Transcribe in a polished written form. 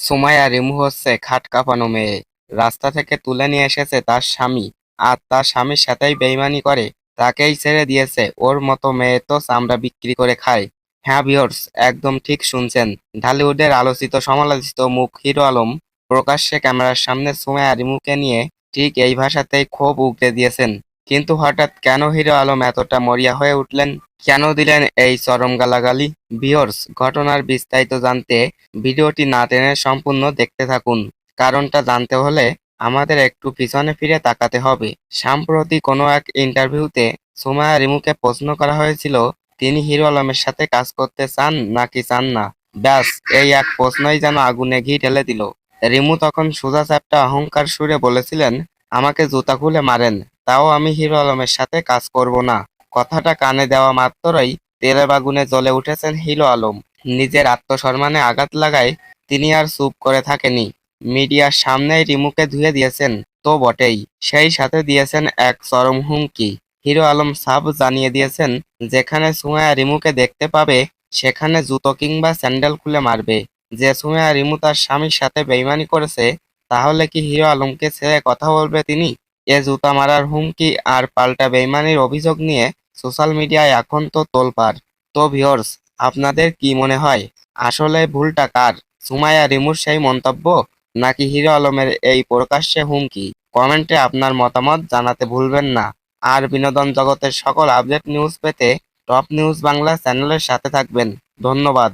সুমাইয়া রিমু হচ্ছে খাট কাঁপানো মেয়ে। রাস্তা থেকে তুলে নিয়ে এসেছে তার স্বামী, আর তার স্বামীর সাথেই বেইমানি করে তাকেই ছেড়ে দিয়েছে। ওর মতো মেয়ে তো চামড়া বিক্রি করে খায়। হ্যাঁ ভিউয়ার্স, একদম ঠিক শুনছেন। ঢালিউডের আলোচিত সমালোচিত মুখ হিরো আলম প্রকাশ্যে ক্যামেরার সামনে সুমাইয়া রিমুকে নিয়ে ঠিক এই ভাষাতেই ক্ষোভ উগরে দিয়েছেন। কিন্তু হঠাৎ কেন হিরো আলম এতটা মরিয়া হয়ে উঠলেন? কেন দিলেন এই চরম গালাগালি? ভিউয়ার্স, ঘটনার বিস্তারিত জানতে ভিডিওটি না টেনে সম্পূর্ণ দেখতে থাকুন। কারণটা জানতে হলে আমাদের একটু পিছনে ফিরে তাকাতে হবে। সম্প্রতি কোনো এক ইন্টারভিউতে সুমাইয়া রিমুকে প্রশ্ন করা হয়েছিল, তিনি হিরো আলমের সাথে কাজ করতে চান নাকি চান না। ব্যাস, এই এক প্রশ্নই যেন আগুনে ঘি ঢেলে দিল। রিমু তখন সোজাসাপটা অহংকার সুরে বলেছিলেন, আমাকে জুতা খুলে মারেন, তাও আমি হিরো আলমের সাথে কাজ করব না। কথাটা কানে দেওয়া মাত্রই তেলের আগুনে জ্বলে উঠেছেন হিরো আলম। নিজের আত্মসম্মানে আঘাত লাগায় তিনি আর চুপ করে থাকেনি। মিডিয়ার সামনেই রিমুকে ধুয়ে দিয়েছেন তো বটেই, সেই সাথে দিয়েছেন এক চরম হুমকি। হিরো আলম সাফ জানিয়ে দিয়েছেন, যেখানে সুমাইয়া রিমুকে দেখতে পাবে সেখানে জুতো কিংবা স্যান্ডেল খুলে মারবে। যে সুমাইয়া রিমু তার স্বামীর সাথে বেইমানি করেছে, তাহলে কি হিরো আলমকে ছেড়ে কথা বলবে তিনি? এ জুতা মারার হুমকি আর পাল্টা বেইমানির অভিযোগ নিয়ে সোশ্যাল মিডিয়ায় এখন তো তোলপাড়। তো ভিউয়ার্স, আপনাদের কি মনে হয়, আসলে ভুলটা কার? সুমাইয়া রিমুর সেই মন্তব্য, নাকি হিরো আলমের এই প্রকাশ্যে হুমকি? কমেন্টে আপনার মতামত জানাতে ভুলবেন না। আর বিনোদন জগতের সকল আপডেট নিউজ পেতে টপ নিউজ বাংলা চ্যানেলের সাথে থাকবেন। ধন্যবাদ।